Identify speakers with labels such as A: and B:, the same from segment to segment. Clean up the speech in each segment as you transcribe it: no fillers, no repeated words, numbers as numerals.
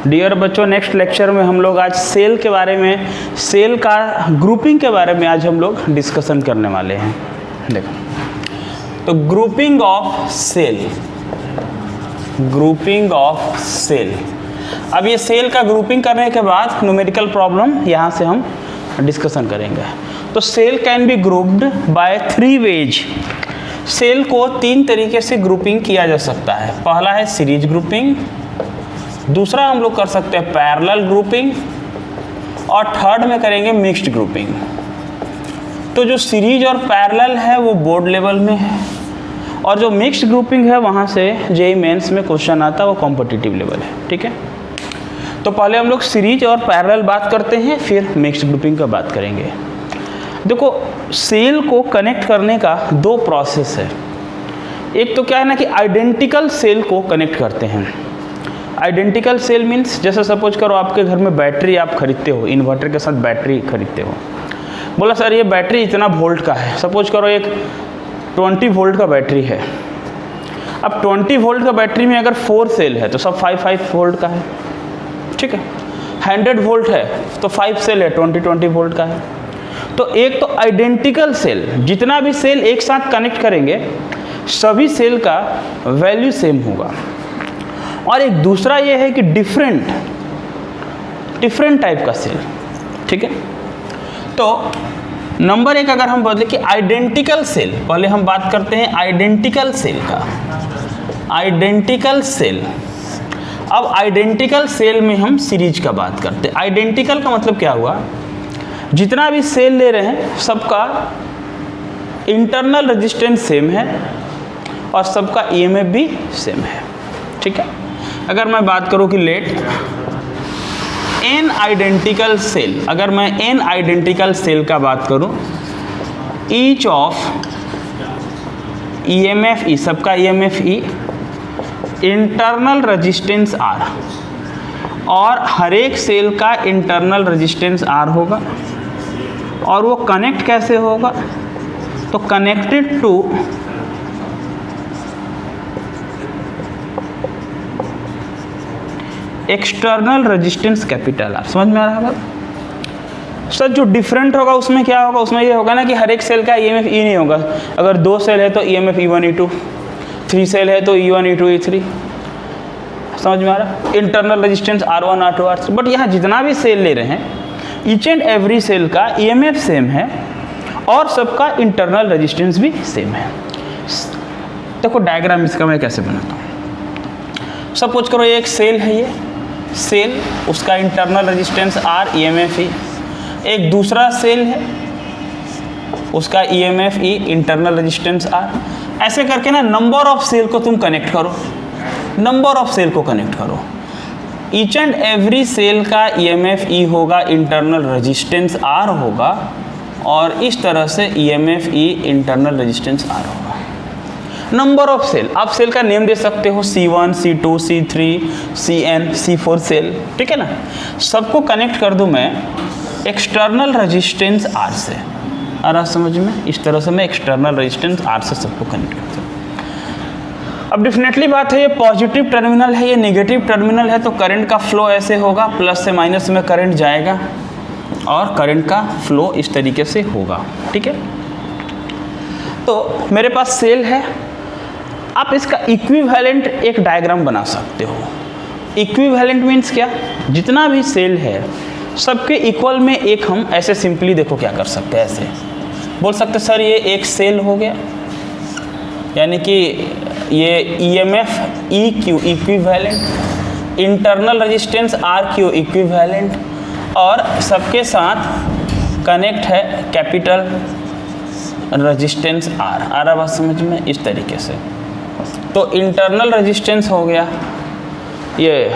A: Dear बच्चों, next lecture में हम लोग आज सेल के बारे में, सेल का ग्रुपिंग के बारे में आज हम लोग डिस्कशन करने वाले हैं। देखो, तो grouping of cell, grouping of cell. अब ये सेल का ग्रुपिंग करने के बाद न्यूमेरिकल प्रॉब्लम यहाँ से हम डिस्कशन करेंगे। तो cell can be grouped by 3 ways. Cell को 3 तरीके से ग्रुपिंग किया जा सकता है। पहला है सीरीज ग्रुपिंग, दूसरा हम लोग कर सकते हैं पैरेलल ग्रुपिंग, और थर्ड में करेंगे मिक्स्ड ग्रुपिंग। तो जो सीरीज और पैरेलल है वो बोर्ड लेवल में है, और जो मिक्स्ड ग्रुपिंग है वहाँ से जेईई मेंस में क्वेश्चन आता है, वो कॉम्पिटिटिव लेवल है। ठीक है, तो पहले हम लोग सीरीज और पैरेलल बात करते हैं, फिर मिक्स्ड ग्रुपिंग का बात करेंगे। देखो, सेल को कनेक्ट करने का 2 प्रोसेस है। एक तो क्या है ना कि आइडेंटिकल सेल को कनेक्ट करते हैं। आइडेंटिकल सेल मीन्स, जैसे सपोज करो आपके घर में बैटरी आप खरीदते हो, इन्वर्टर के साथ बैटरी खरीदते हो। बोला सर ये बैटरी इतना वोल्ट का है, सपोज करो एक 20 वोल्ट का बैटरी है। अब 20 वोल्ट का बैटरी में अगर 4 सेल है तो सब 5 वोल्ट का है। ठीक है, 100 वोल्ट है तो 5 सेल है, 20 वोल्ट का है। तो एक तो आइडेंटिकल सेल, जितना भी सेल एक साथ कनेक्ट करेंगे सभी सेल का वैल्यू सेम होगा। और एक दूसरा ये है कि डिफरेंट टाइप का सेल। ठीक है, तो नंबर 1 अगर हम बोले कि आइडेंटिकल सेल, पहले हम बात करते हैं आइडेंटिकल सेल का। आइडेंटिकल सेल, अब आइडेंटिकल सेल में हम सीरीज का बात करते हैं। आइडेंटिकल का मतलब क्या हुआ, जितना भी सेल ले रहे हैं सबका इंटरनल रेजिस्टेंस सेम है और सबका ईएमएफ भी सेम है। ठीक है, अगर मैं बात करूं कि लेट n आइडेंटिकल सेल, अगर मैं n आइडेंटिकल सेल का बात करूं, ईच ऑफ ईएमएफ ई, सबका ईएमएफ ई, इंटरनल रेजिस्टेंस R, और हर एक सेल का इंटरनल रेजिस्टेंस R होगा। और वो कनेक्ट कैसे होगा, तो connected to external resistance capital R। समझ में आ रहा है बात? सर जो डिफरेंट होगा उसमें क्या होगा, उसमें ये होगा ना कि हर एक सेल का ईएमएफ ई नहीं होगा। अगर 2 सेल है तो ईएमएफ E1 E2, 3 सेल है तो E1 E2 E3। समझ में आ रहा? Internal resistance R1 R2 R3। But यहाँ जितना भी सेल ले रहे हैं ईच एंड एवरी सेल का ईएमएफ सेम है और सबका इंटरनल रेजिस्टेंस भी सेम है। देखो डायग्राम इसका मैं कैसे बनाता हूँ। सपोज करो एक सेल है, ये सेल, उसका internal resistance R, EMF E। एक दूसरा सेल है, उसका EMF E, internal resistance R। ऐसे करके ना नंबर ऑफ सेल को तुम कनेक्ट करो, नंबर ऑफ सेल को कनेक्ट करो। ईच एंड एवरी सेल का ईएमएफ E होगा, इंटरनल रेजिस्टेंस R होगा, और इस तरह से EMF E, internal resistance R होगा। नंबर ऑफ सेल, आप सेल का नेम दे सकते हो, C1, C2, C3, CN, C4 cell. ठीक है ना, सबको कनेक्ट कर दूं मैं एक्सटर्नल रेजिस्टेंस R से। आ रहा समझ में? इस तरह से मैं एक्सटर्नल रेजिस्टेंस R से सबको कनेक्ट करता हूँ। अब डेफिनेटली बात है, ये पॉजिटिव टर्मिनल है, ये नेगेटिव टर्मिनल है, तो करंट का फ्लो ऐसे होगा, प्लस से माइनस में करंट जाएगा और करंट का फ्लो इस तरीके से होगा। ठीक है, तो मेरे पास सेल है, आप इसका इक्विवेलेंट एक डायग्राम बना सकते हो। इक्विवेलेंट मीन्स क्या, जितना भी सेल है सबके इक्वल में एक हम ऐसे सिंपली देखो क्या कर सकते हैं, ऐसे बोल सकते सर ये एक सेल हो गया, यानी कि ये EMF EQ equivalent, internal resistance RQ equivalent, और सबके साथ कनेक्ट है कैपिटल रेजिस्टेंस R। आ रहा बात समझ में? इस तरीके से तो इंटरनल रेजिस्टेंस हो गया, ये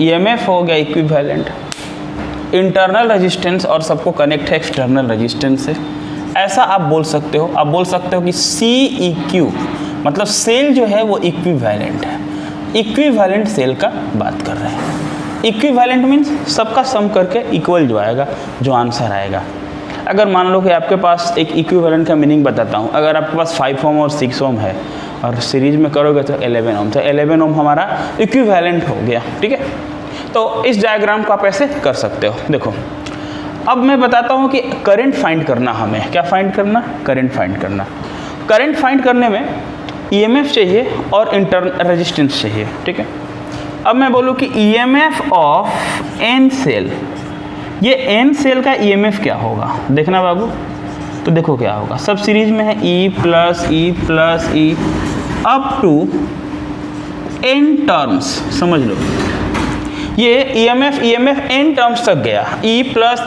A: ईएमएफ हो गया इक्विवेलेंट, इंटरनल रेजिस्टेंस, और सबको कनेक्ट है एक्सटर्नल रेजिस्टेंस से। ऐसा आप बोल सकते हो। आप बोल सकते हो कि CEQ मतलब सेल जो है वो इक्विवेलेंट है। इक्विवेलेंट सेल का बात कर रहे हैं। इक्विवेलेंट मीन्स सबका सम करके इक्वल जो आएगा, जो आंसर आएगा। अगर मान लो कि आपके पास एक इक्विवेलेंट का मीनिंग बताता हूँ, अगर आपके पास 5 ओम और 6 ओम है और सीरीज में करोगे तो 11 ओम, तो 11 ओम हमारा इक्विवेलेंट हो गया। ठीक है, तो इस डायग्राम को आप ऐसे कर सकते हो। देखो अब मैं बताता हूँ कि करंट फाइंड करना, हमें क्या फाइंड करना, करंट फाइंड करना। करंट फाइंड करने में ईएमएफ चाहिए और इंटरनल रेजिस्टेंस चाहिए, ठीक है। अब मैं बोलूँ कि ईएमएफ ऑफ एन सेल, ये एन सेल का ईएमएफ क्या होगा, देखना बाबू। तो देखो क्या होगा, सब सीरीज में है, E plus E up to N terms, समझ लो ये ईएमएफ एन टर्म्स तक गया, E plus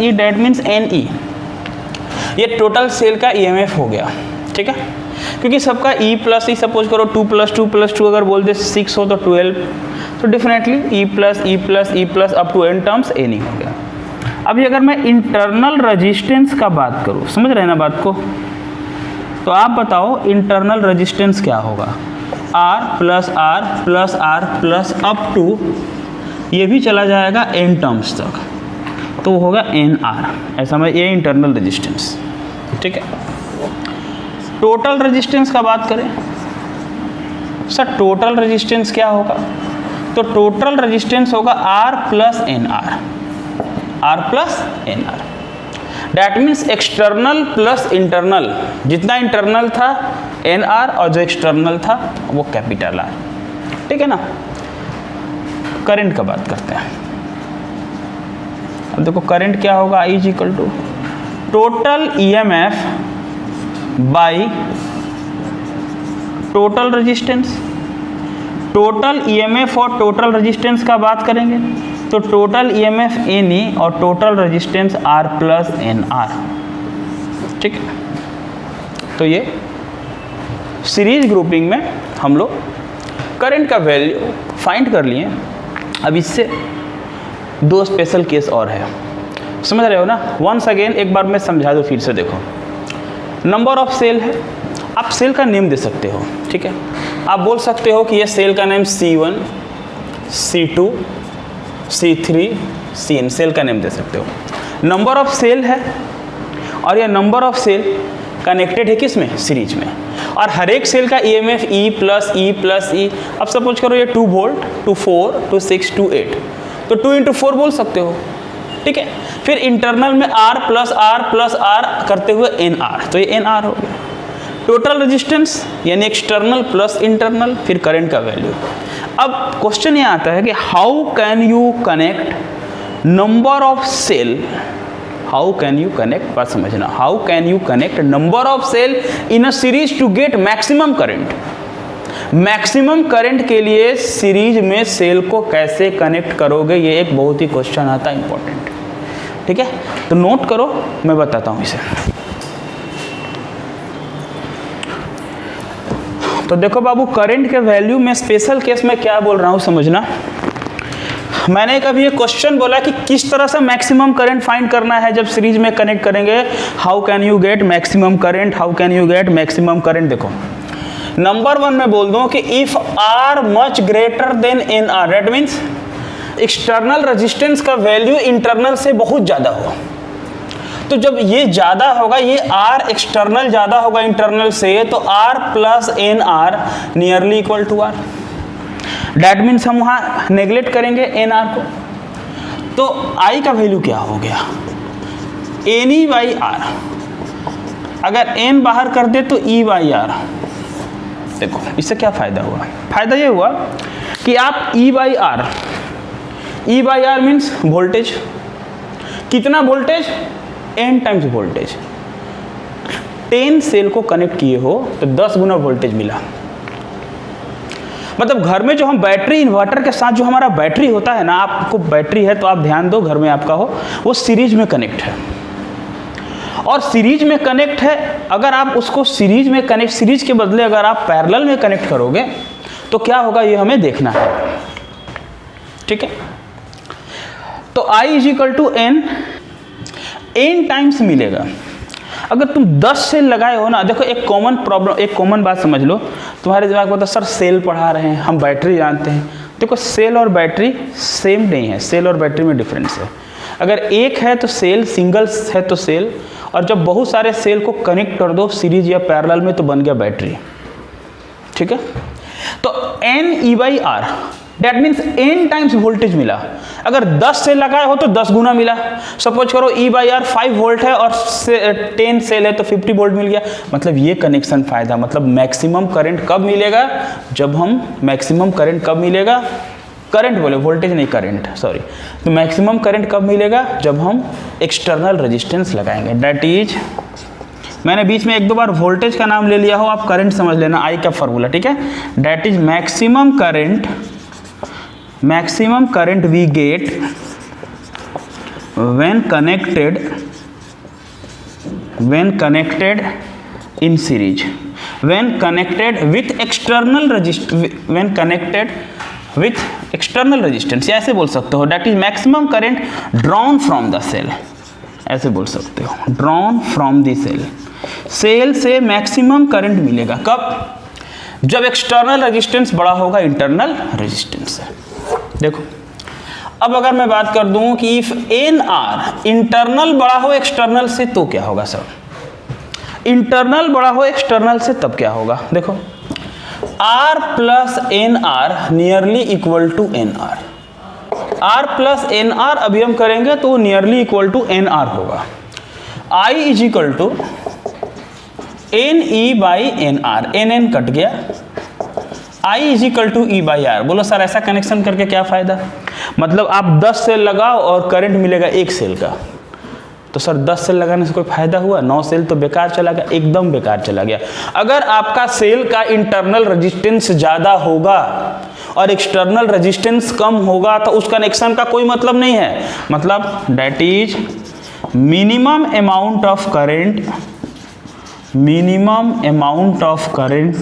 A: E that means N E, ये टोटल सेल का ईएमएफ हो गया, ठीक है। क्योंकि सबका ई प्लस ई सपोज करो 2 + 2 अगर बोल दे 6 हो तो 12, तो definitely E plus up to N terms N E हो गया। अभी अगर मैं इंटरनल रेजिस्टेंस का बात करूँ, समझ रहे हैं ना बात को, तो आप बताओ इंटरनल रेजिस्टेंस क्या होगा, R प्लस अप टू, ये भी चला जाएगा एन टर्म्स तक, तो वो होगा एन आर, ऐसा मैं ये इंटरनल रेजिस्टेंस, ठीक है। टोटल रेजिस्टेंस का बात करें सर, टोटल रेजिस्टेंस क्या होगा, तो टोटल रेजिस्टेंस होगा R plus N R, that means external plus internal, जितना इंटरनल था एन आर और जो एक्सटर्नल था वो कैपिटल आर, ठीक है ना। करंट का बात करते हैं। अब देखो करंट क्या होगा, I = total EMF by total resistance. Total EMF और टोटल रेजिस्टेंस का बात करेंगे तो टोटल ईएमएफ एन ई और total resistance R plus N R, ठीक है। तो ये सीरीज ग्रुपिंग में हम लोग करंट का वैल्यू फाइंड कर लिए। अब इससे दो स्पेशल केस और है, समझ रहे हो ना। वंस अगेन एक बार मैं समझा दूँ फिर से, देखो नंबर ऑफ सेल है, आप सेल का नेम दे सकते हो, ठीक है। आप बोल सकते हो कि ये सेल का name C1, C2, C3, Cn, cell का नेम दे सकते हो। नंबर ऑफ सेल है और ये नंबर ऑफ सेल कनेक्टेड है किस में, सीरीज में, और हर एक सेल का ईएमएफ E प्लस ई। अब सपोज करो ये 2 वोल्ट, 2 4, 2 6, 2 8, तो 2 × 4 बोल सकते हो, ठीक है। फिर इंटरनल में R प्लस R करते हुए एन आर, तो ये एन आर हो गया। टोटल रेजिस्टेंस यानी एक्सटर्नल प्लस इंटरनल, फिर करंट का वैल्यू। अब क्वेश्चन ये आता है कि how can you connect number of cell, how can you connect, बात समझना, how can you connect number of cell in a series to get maximum current. Maximum current के लिए सीरीज में सेल को कैसे कनेक्ट करोगे, ये एक बहुत ही क्वेश्चन आता है इंपॉर्टेंट, ठीक है। तो नोट करो, मैं बताता हूँ इसे। तो देखो बाबू, करंट के वैल्यू में स्पेशल केस में क्या बोल रहा हूँ समझना। मैंने कभी ये क्वेश्चन बोला कि किस तरह से मैक्सिमम करंट फाइंड करना है जब सीरीज में कनेक्ट करेंगे, how can you get maximum current, how can you get maximum current. देखो नंबर 1 में बोल दूं कि if R much greater than N R, that means external resistance का वैल्यू इंटरनल से बहुत ज़्यादा हो। तो जब ये ज़्यादा होगा, ये आर एक्सटर्नल ज़्यादा होगा इंटरनल से, तो R plus N R nearly equal to R. That means हम वहाँ नेगलेक्ट करेंगे एन आर को, तो आई का वैल्यू क्या हो गया, एन ई बाई आर। अगर एन बाहर कर दे तो ई बाई आर। देखो इससे क्या फ़ायदा हुआ, फ़ायदा ये हुआ कि आप E by R means voltage, कितना voltage, N times voltage. 10 cell को कनेक्ट किए हो तो 10 गुना वोल्टेज मिला। मतलब घर में जो हम बैटरी, इन्वर्टर के साथ जो हमारा बैटरी होता है ना, आपको बैटरी है तो आप ध्यान दो घर में आपका हो, वो सीरीज में कनेक्ट है। और सीरीज में कनेक्ट है, अगर आप उसको सीरीज में कनेक्ट, सीरीज के बदले अगर आप पैरेलल में कनेक्ट करोगे तो क्या होगा ये हमें देखना है, ठीक है। तो I = n टाइम्स मिलेगा। अगर तुम 10 सेल लगाए हो ना, देखो एक कॉमन प्रॉब्लम, एक कॉमन बात समझ लो, तुम्हारे दिमाग में तो सर सेल पढ़ा रहे हैं, हम बैटरी जानते हैं। देखो सेल और बैटरी सेम नहीं है, सेल और बैटरी में डिफरेंस है। अगर एक है तो सेल, सिंगल है तो सेल, और जब बहुत सारे सेल को कनेक्ट कर दो सीरीज या पैरेलल में तो बन गया बैटरी, ठीक है। तो N E/R that means n times voltage मिला। अगर 10 सेल लगाए हो तो 10 गुना मिला। सपोज करो E/R 5 वोल्ट है और 10 सेल है तो 50 वोल्ट मिल गया। मतलब ये कनेक्शन फायदा, मतलब मैक्सिमम करंट कब मिलेगा, जब हम मैक्सिमम करंट कब मिलेगा, करंट बोले वोल्टेज नहीं करंट, सॉरी। तो मैक्सिमम करंट कब मिलेगा, जब हम एक्सटर्नल रेजिस्टेंस लगाएंगे। दैट इज, मैंने बीच में 1-2 बार वोल्टेज का नाम ले लिया हो, आप करंट समझ लेना, आई का फॉर्मूला, ठीक है। That is maximum current we get when connected in series, when connected with external resistance, ऐसे बोल सकते हो। That is maximum current drawn from the cell, ऐसे बोल सकते हो, drawn from the cell. Cell से मैक्सिमम करंट मिलेगा कब, जब एक्सटर्नल रेजिस्टेंस बड़ा होगा इंटरनल रेजिस्टेंस से। देखो अब अगर मैं बात कर दूं कि इफ NR इंटरनल बड़ा हो एक्सटर्नल से तो क्या होगा सर, इंटरनल बड़ा हो एक्सटर्नल से तब क्या होगा। देखो R plus NR nearly equal to NR, R plus NR अभी हम करेंगे तो नियरली इक्वल टू NR होगा। I is equal to NE by NR, NN cut गया, I is equal to E by R। बोलो सर ऐसा connection करके क्या फायदा, मतलब आप 10 सेल लगाओ और करंट मिलेगा 1 सेल का, तो सर 10 सेल लगाने से कोई फायदा हुआ, 9 सेल तो बेकार चला गया, एकदम बेकार चला गया। अगर आपका सेल का इंटरनल रेजिस्टेंस ज़्यादा होगा और एक्सटर्नल रेजिस्टेंस कम होगा तो उस कनेक्शन का कोई मतलब नहीं है। मतलब that is minimum amount of current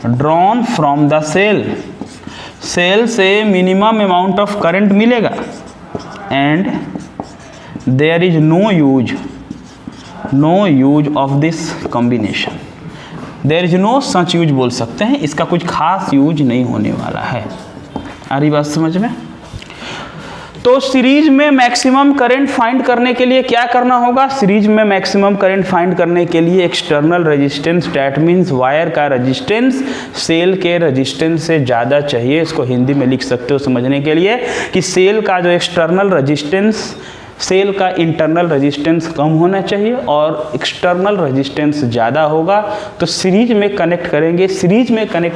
A: drawn from the cell, cell से मिनिमम अमाउंट ऑफ करंट मिलेगा and there is no use of this combination, there is no such use बोल सकते हैं, इसका कुछ खास यूज नहीं होने वाला है। आ रही बात समझ में। तो सीरीज में मैक्सिमम करंट फाइंड करने के लिए क्या करना होगा, सीरीज में मैक्सिमम करंट फाइंड करने के लिए external resistance, that means wire का रेजिस्टेंस सेल के रेजिस्टेंस से ज़्यादा चाहिए। इसको हिंदी में लिख सकते हो समझने के लिए कि सेल का जो एक्सटर्नल रेजिस्टेंस, सेल का इंटरनल रेजिस्टेंस कम होना चाहिए और एक्सटर्नल रेजिस्टेंस ज़्यादा होगा तो सीरीज में कनेक्ट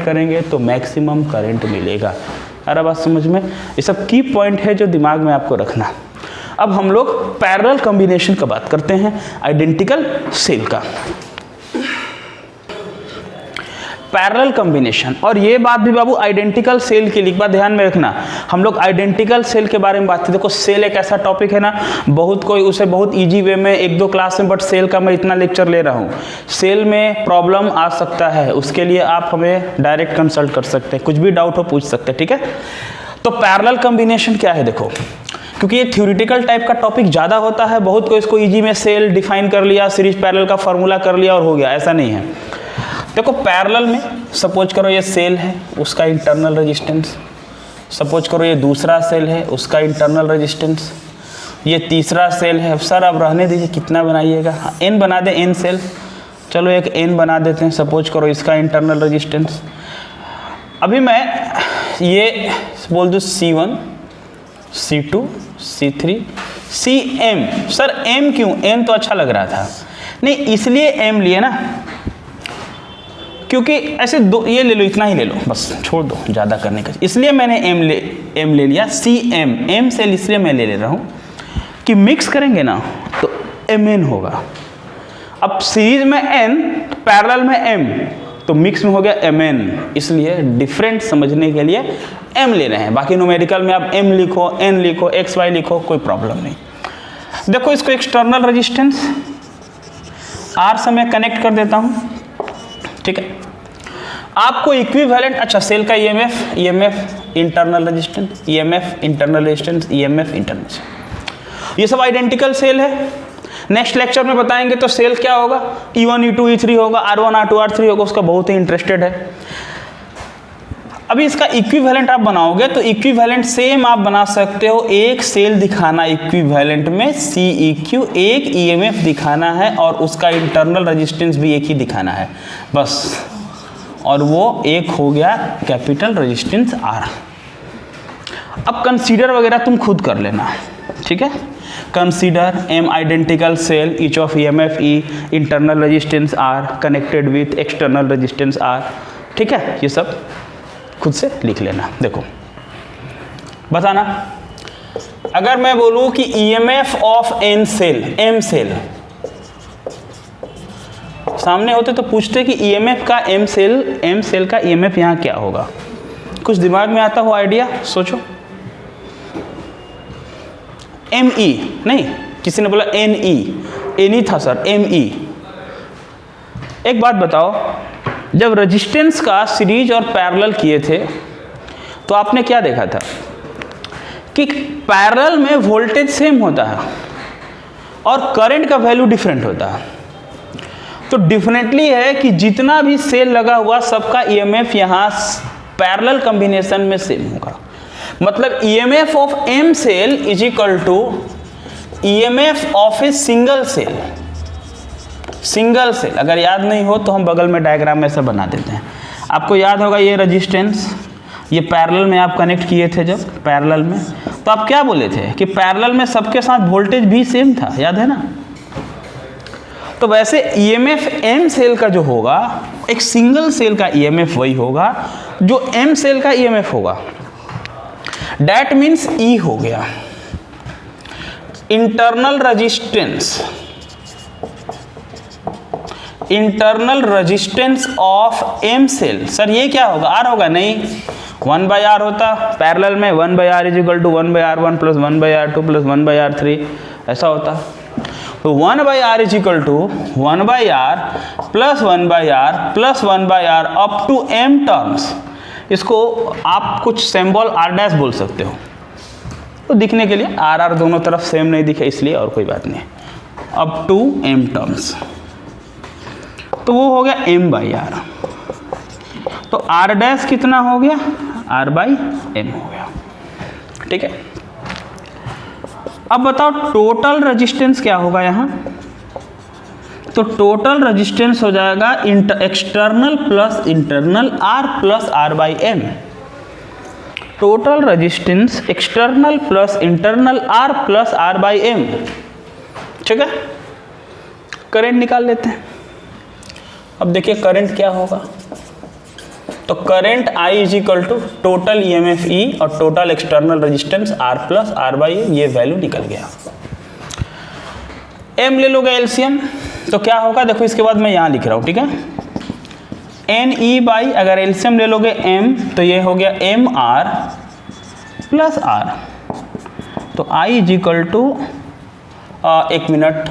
A: करेंगे तो मैक्सिमम करंट मिलेगा। अरे बात समझ में, ये सब की पॉइंट है जो दिमाग में आपको रखना। अब हम लोग पैरेलल कॉम्बिनेशन का बात करते हैं, आइडेंटिकल सेल का पैरेलल कॉम्बिनेशन। और ये बात भी बाबू आइडेंटिकल सेल के लिए एक बात ध्यान में रखना, हम लोग आइडेंटिकल सेल के बारे में बात करते हैं। देखो सेल एक ऐसा टॉपिक है ना, बहुत कोई उसे बहुत इजी वे में 1-2 क्लास में, बट सेल का मैं इतना लेक्चर ले रहा हूँ। सेल में प्रॉब्लम आ सकता है, उसके लिए आप हमें डायरेक्ट कंसल्ट कर सकते हैं, कुछ भी डाउट हो पूछ सकते हैं, ठीक है। तो पैरेलल कॉम्बिनेशन क्या है, देखो क्योंकि ये थ्योरेटिकल टाइप का टॉपिक ज़्यादा होता है, बहुत कोई इसको ईजी में सेल डिफाइन कर लिया, सीरीज पैरेलल का फॉर्मूला कर लिया और हो गया, ऐसा नहीं है। देखो पैरेलल में सपोज करो ये सेल है, उसका इंटरनल रेजिस्टेंस, सपोज करो ये दूसरा सेल है, उसका इंटरनल रेजिस्टेंस, ये तीसरा सेल है। सर अब रहने दीजिए, कितना बनाइएगा, n बना दें, n सेल, चलो एक n बना देते हैं। सपोज करो इसका इंटरनल रेजिस्टेंस, अभी मैं ये बोल दूँ C1, C2, C3, Cm। Sir m क्यों, n तो अच्छा लग रहा था, नहीं इसलिए m लिए ना, क्योंकि ऐसे दो, ये ले लो, इतना ही ले लो, बस छोड़ दो ज़्यादा करने का, इसलिए मैंने m ले लिया। m सेल इसलिए मैं ले रहा हूँ कि मिक्स करेंगे ना तो mn होगा। अब सीरीज में n, पैरेलल में m, तो मिक्स में हो गया mn, इसलिए डिफरेंट समझने के लिए m ले रहे हैं। बाकी न्यूमेरिकल में आप m लिखो, n लिखो, xy लिखो, कोई प्रॉब्लम नहीं। देखो इसको एक्सटर्नल रेजिस्टेंस R से मैं कनेक्ट कर देता हूँ, ठीक है। आपको इक्विवेलेंट, अच्छा सेल का EMF internal resistance, EMF internal resistance, EMF internal, ये सब आइडेंटिकल सेल है। नेक्स्ट लेक्चर में बताएंगे तो सेल क्या होगा, E1 E2 E3 होगा, R1 R2 R3 होगा, उसका बहुत ही इंटरेस्टेड है। अभी इसका इक्विवेलेंट आप बनाओगे तो इक्विवेलेंट सेम आप बना सकते हो, एक सेल दिखाना इक्विवेलेंट में CEQ, एक EMF दिखाना है और उसका इंटरनल रेजिस्टेंस भी एक ही दिखाना है, बस और वो एक हो गया कैपिटल रेजिस्टेंस R। अब कंसीडर वगैरह तुम खुद कर लेना, ठीक है। Consider M identical cell each of EMF E, internal resistance R connected with external resistance R, ठीक है। ये सब खुद से लिख लेना। देखो बताना, अगर मैं बोलूं कि EMF of N cell, M cell, सामने होते तो पूछते कि EMF का M सेल का EMF यहाँ क्या होगा। कुछ दिमाग में आता हो आइडिया, सोचो। ME नहीं, किसी ने बोला NE, NE था सर, ME। एक बात बताओ, जब रेजिस्टेंस का सीरीज और पैरेलल किए थे तो आपने क्या देखा था कि पैरेलल में वोल्टेज सेम होता है और करंट का वैल्यू डिफरेंट होता है। तो डिफरेंटली है कि जितना भी सेल लगा हुआ सबका EMF यहाँ पैरेलल कॉम्बिनेशन में सेम होगा। मतलब EMF of M cell is equal to EMF of a single cell. Single cell अगर याद नहीं हो तो हम बगल में डायग्राम ऐसा बना देते हैं। आपको याद होगा ये रेजिस्टेंस, ये पैरेलल में आप कनेक्ट किए थे जब पैरेलल में, तो आप क्या बोले थे कि पैरेलल में सबके साथ वोल्टेज भी सेम था, याद है ना। तो वैसे EMF M सेल का जो होगा, एक सिंगल सेल का EMF वही होगा जो M सेल का EMF होगा। That means E हो गया internal resistance of M cell. Sir ये क्या होगा, R होगा? नहीं, 1/R होता पैरेलल में। 1/R is equal to 1/R1 plus 1/R2 plus 1/R3 ऐसा होता। तो 1/R is equal to 1/R plus 1/R plus 1/R up to M terms. इसको आप कुछ सिंबल R' बोल सकते हो, तो दिखने के लिए R दोनों तरफ सेम नहीं दिखे इसलिए, और कोई बात नहीं। अप टू M टर्म्स, तो वो हो गया M/R। तो R' कितना हो गया, R/M हो गया, ठीक है। अब बताओ टोटल रेजिस्टेंस क्या होगा यहाँ। तो टोटल रेजिस्टेंस हो जाएगा external plus internal R plus R/M। Total resistance external plus internal R plus R/M, ठीक है। करंट निकाल लेते हैं। अब देखिए करंट क्या होगा। तो current I is equal to total EMF E और total external resistance R plus R/M, ये वैल्यू निकल गया। M ले लोगे एलसीएम, तो क्या होगा देखो, इसके बाद मैं यहाँ लिख रहा हूँ, ठीक है। NE बाई, अगर एलसीएम ले लोगे M, तो ये हो गया MR प्लस R। तो I इज इक्वल टू, एक मिनट,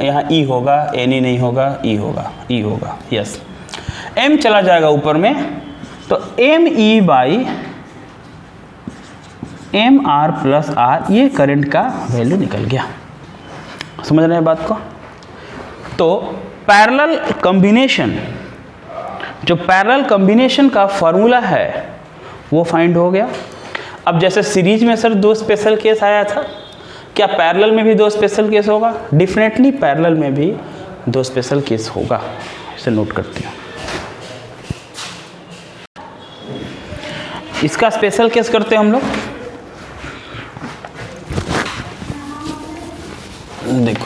A: यहाँ E होगा, NE नहीं होगा, E होगा, E होगा, यस। M चला जाएगा ऊपर में, तो ME by MR plus R, ये करंट का वैल्यू निकल गया। समझ रहे हैं बात को। तो पैरेलल कॉम्बिनेशन, जो पैरेलल कॉम्बिनेशन का फॉर्मूला है वो फाइंड हो गया। अब जैसे सीरीज में सर 2 स्पेशल केस आया था, क्या पैरेलल में भी 2 स्पेशल केस होगा? डेफिनेटली पैरेलल में भी 2 स्पेशल केस होगा, इसे नोट करते हैं। इसका स्पेशल केस करते हैं हम लोग। देखो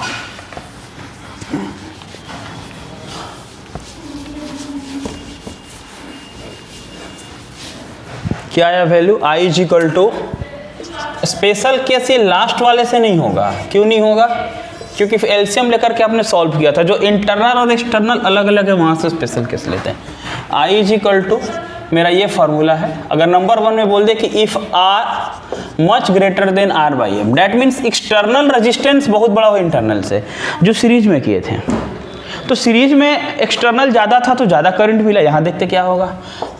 A: क्या आया value, I is equal to, special case ये लास्ट वाले से नहीं होगा। क्यों नहीं होगा? क्योंकि एलसीएम लेकर के आपने सॉल्व किया था, जो इंटरनल और एक्सटर्नल अलग अलग है वहां से स्पेशल केस लेते हैं। I इज इक्वल टू, मेरा ये फार्मूला है। अगर नंबर 1 में बोल दे कि if R much greater then R/M, that means external resistance बहुत बड़ा हो इंटरनल से, जो सीरीज में किए थे। तो सीरीज में एक्सटर्नल ज़्यादा था तो ज़्यादा करंट मिला। यहाँ देखते क्या होगा,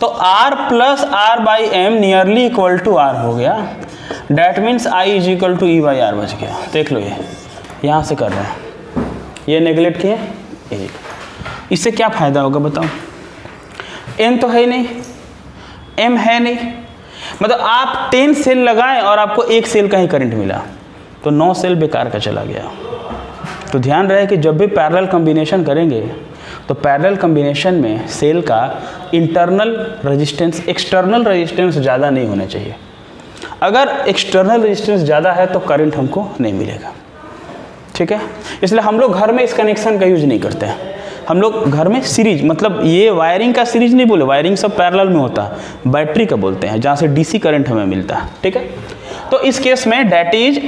A: तो R plus R/M nearly equal to R हो गया। That means I is equal to E/R बच गया। देख लो, ये यहाँ से कर रहे हैं, ये नेगलेक्ट किए, एक। इससे क्या फ़ायदा होगा बताओ? N तो है ही नहीं, M है नहीं, मतलब आप 10 सेल लगाएं और आपको 1 सेल का ही करंट मिला, तो 9 सेल बेकार का चला गया। तो ध्यान रहे कि जब भी पैरेलल कॉम्बिनेशन करेंगे तो पैरेलल कॉम्बिनेशन में सेल का इंटरनल रेजिस्टेंस एक्सटर्नल रेजिस्टेंस ज़्यादा नहीं होना चाहिए। अगर एक्सटर्नल रेजिस्टेंस ज़्यादा है तो करंट हमको नहीं मिलेगा, ठीक है। इसलिए हम लोग घर में इस कनेक्शन का यूज नहीं करते हैं। हम लोग घर में सीरीज, मतलब ये वायरिंग का सीरीज नहीं बोले, वायरिंग सब पैरेलल में होता है, बैटरी का बोलते हैं जहाँ से डीसी करंट हमें मिलता है, ठीक है। तो इस केस में that is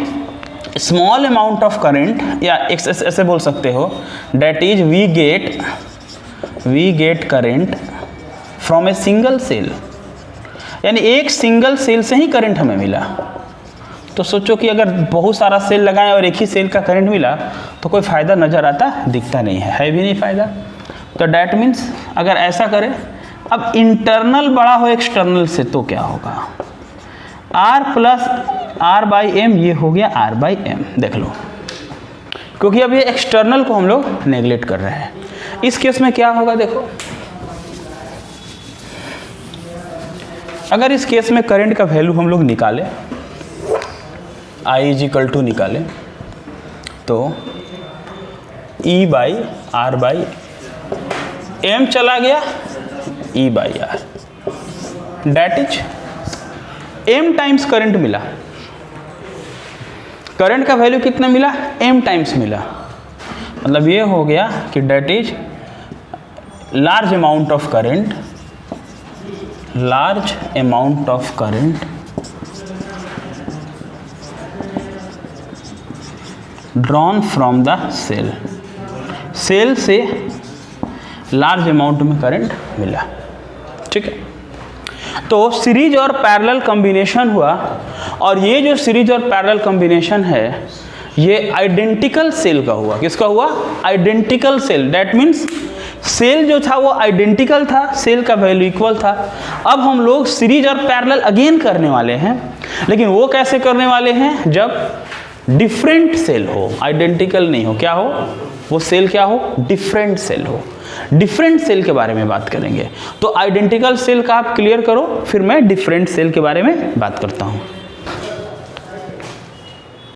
A: small amount of current, या ऐसे बोल सकते हो that is we get current from a single cell, यानी एक सिंगल सेल से ही करंट हमें मिला। तो सोचो कि अगर बहुत सारा सेल लगाएं और एक ही सेल का करंट मिला तो कोई फ़ायदा नज़र आता दिखता नहीं है भी नहीं फ़ायदा। तो डैट मीन्स अगर ऐसा करें, अब इंटरनल बड़ा हो एक्सटर्नल से तो क्या होगा, R plus R by M, ये हो गया R बाई एम। देख लो, क्योंकि अब ये एक्सटर्नल को हम लोग नेगलेक्ट कर रहे हैं। इस केस में क्या होगा, देखो अगर इस केस में करंट का वैल्यू हम लोग निकालें, I इज इक्वल टू निकालें, तो E by R by M चला गया E by R, that is m times current मिला। करंट का वैल्यू कितना मिला, m टाइम्स मिला। मतलब ये हो गया कि that is large amount of current, large amount of current drawn from the cell, cell से लार्ज अमाउंट में करंट मिला, ठीक है। तो सीरीज और पैरेलल कॉम्बिनेशन हुआ, और ये जो सीरीज और पैरेलल कॉम्बिनेशन है ये आइडेंटिकल सेल का हुआ। किसका हुआ, identical cell. That means cell जो था वो आइडेंटिकल था, सेल का वैल्यू इक्वल था। अब हम लोग सीरीज और पैरेलल अगेन करने वाले हैं, लेकिन वो कैसे करने वाले हैं, जब डिफरेंट सेल हो, आइडेंटिकल नहीं हो, क्या हो वो सेल, क्या हो डिफरेंट सेल हो। डिफरेंट सेल के बारे में बात करेंगे। तो आइडेंटिकल सेल का आप क्लियर करो, फिर मैं डिफरेंट सेल के बारे में बात करता हूँ।